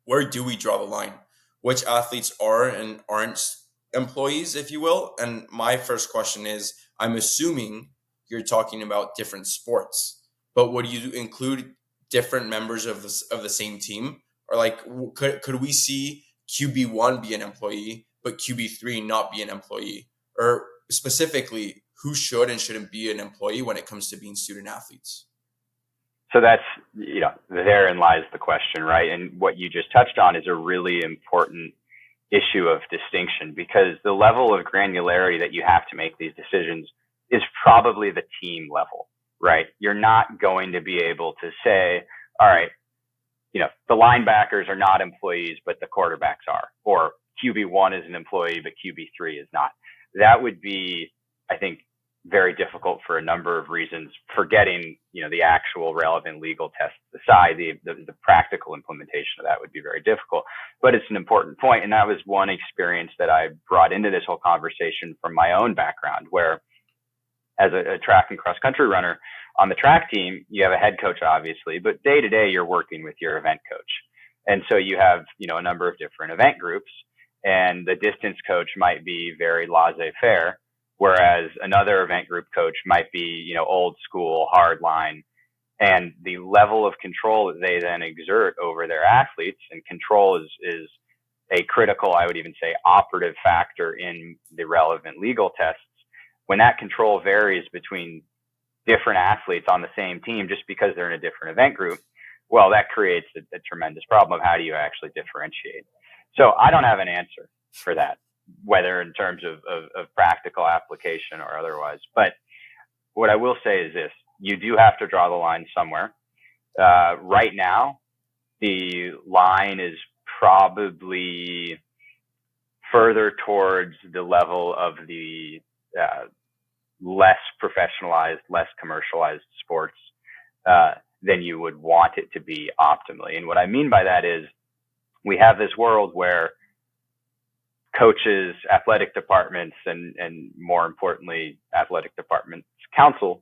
where do we draw the line? Which athletes are and aren't employees, if you will? And my first question is, I'm assuming you're talking about different sports, but would you include different members of the same team? Or like, could we see QB1 be an employee, but QB3 not be an employee? Or specifically, who should and shouldn't be an employee when it comes to being student athletes? So that's, therein lies the question, right? And what you just touched on is a really important issue of distinction, because the level of granularity that you have to make these decisions is probably the team level, right? You're not going to be able to say, all right, the linebackers are not employees, but the quarterbacks are, or QB1 is an employee, but QB3 is not. That would be, I think, very difficult for a number of reasons. Forgetting, the actual relevant legal tests aside, the practical implementation of that would be very difficult. But it's an important point, and that was one experience that I brought into this whole conversation from my own background, where as a track and cross country runner on the track team, you have a head coach, obviously, but day to day you're working with your event coach. And so you have, a number of different event groups, and the distance coach might be very laissez-faire, whereas another event group coach might be, old school, hard line. And the level of control that they then exert over their athletes, and control is a critical, I would even say, operative factor in the relevant legal tests. When that control varies between different athletes on the same team just because they're in a different event group, well, that creates a tremendous problem of how do you actually differentiate. So I don't have an answer for that, whether in terms of practical application or otherwise. But what I will say is this: you do have to draw the line somewhere. Right now, the line is probably further towards the level of the less professionalized, less commercialized sports than you would want it to be optimally. And what I mean by that is, we have this world where coaches, athletic departments, and more importantly, athletic departments council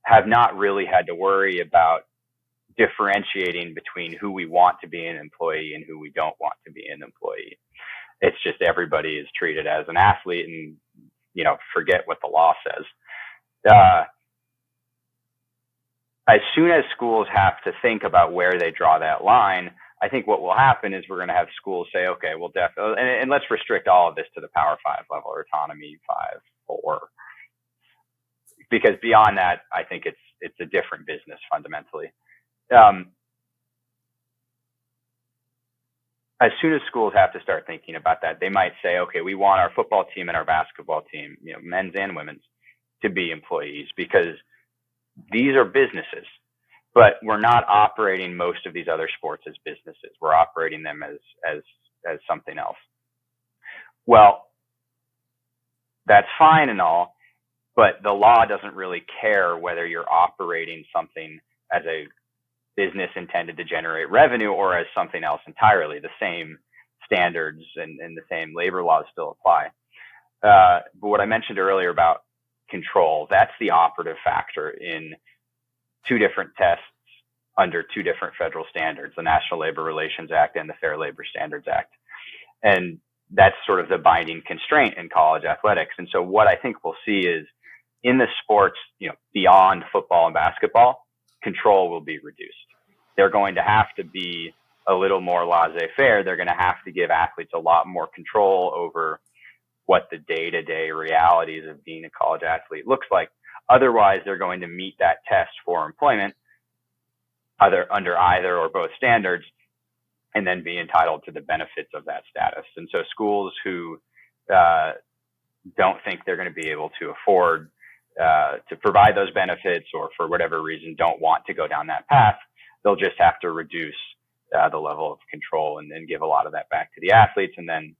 have not really had to worry about differentiating between who we want to be an employee and who we don't want to be an employee. It's just everybody is treated as an athlete, and forget what the law says. As soon as schools have to think about where they draw that line, I think what will happen is we're going to have schools say, okay, well, definitely, and let's restrict all of this to the Power 5 level, or Autonomy 5, 4, because beyond that, I think it's a different business fundamentally. As soon as schools have to start thinking about that, they might say, okay, we want our football team and our basketball team, men's and women's, to be employees, because these are businesses. But we're not operating most of these other sports as businesses. We're operating them as something else. Well, that's fine and all, but the law doesn't really care whether you're operating something as a business intended to generate revenue or as something else entirely. The same standards and the same labor laws still apply. But what I mentioned earlier about control, that's the operative factor in two different tests under two different federal standards, the National Labor Relations Act and the Fair Labor Standards Act. And that's sort of the binding constraint in college athletics. And so what I think we'll see is, in the sports, beyond football and basketball, control will be reduced. They're going to have to be a little more laissez-faire. They're going to have to give athletes a lot more control over what the day-to-day realities of being a college athlete looks like. Otherwise, they're going to meet that test for employment under either or both standards, and then be entitled to the benefits of that status. And so schools who don't think they're going to be able to afford to provide those benefits, or for whatever reason don't want to go down that path, they'll just have to reduce the level of control and then give a lot of that back to the athletes, and then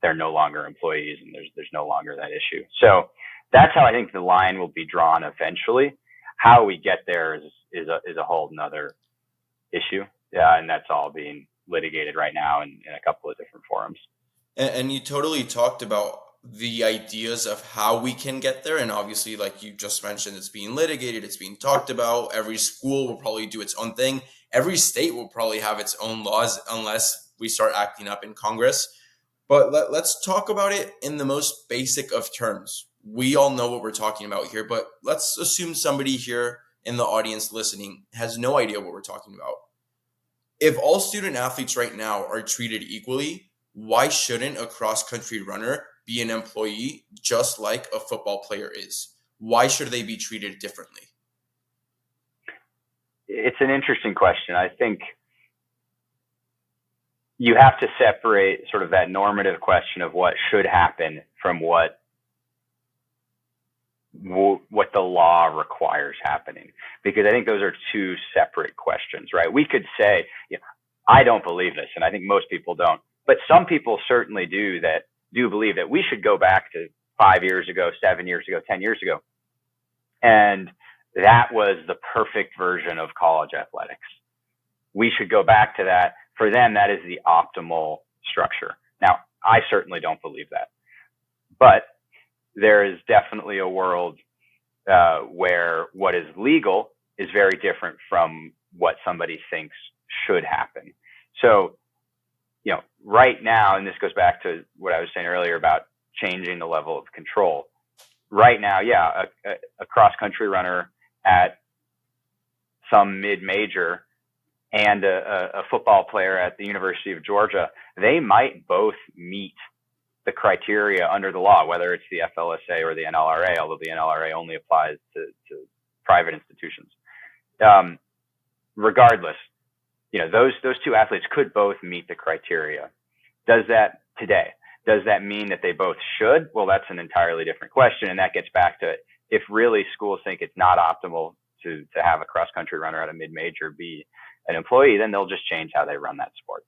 they're no longer employees, and there's no longer that issue. So that's how I think the line will be drawn eventually. How we get there is a whole nother issue, and that's all being litigated right now in a couple of different forums. And you totally talked about the ideas of how we can get there. And obviously, like you just mentioned, it's being litigated, it's being talked about. Every school will probably do its own thing. Every state will probably have its own laws unless we start acting up in Congress. But let's talk about it in the most basic of terms. We all know what we're talking about here, but let's assume somebody here in the audience listening has no idea what we're talking about. If all student athletes right now are treated equally, why shouldn't a cross country runner be an employee just like a football player is? Why should they be treated differently? It's an interesting question. I think you have to separate sort of that normative question of what should happen from what the law requires happening, because I think those are two separate questions, right? We could say, I don't believe this, and I think most people don't, but some people certainly do believe that we should go back to 5 years ago, 7 years ago, 10 years ago, and that was the perfect version of college athletics. We should go back to that. For them, that is the optimal structure. Now, I certainly don't believe that, but there is definitely a world where what is legal is very different from what somebody thinks should happen. So, right now, and this goes back to what I was saying earlier about changing the level of control. Right now, a cross-country runner at some mid-major and a football player at the University of Georgia, they might both meet the criteria under the law, whether it's the FLSA or the NLRA, although the NLRA only applies to private institutions. Regardless, those two athletes could both meet the criteria. Does that mean that they both should? Well, that's an entirely different question, and that gets back to if really schools think it's not optimal to have a cross-country runner at a mid-major be an employee, then they'll just change how they run that sport.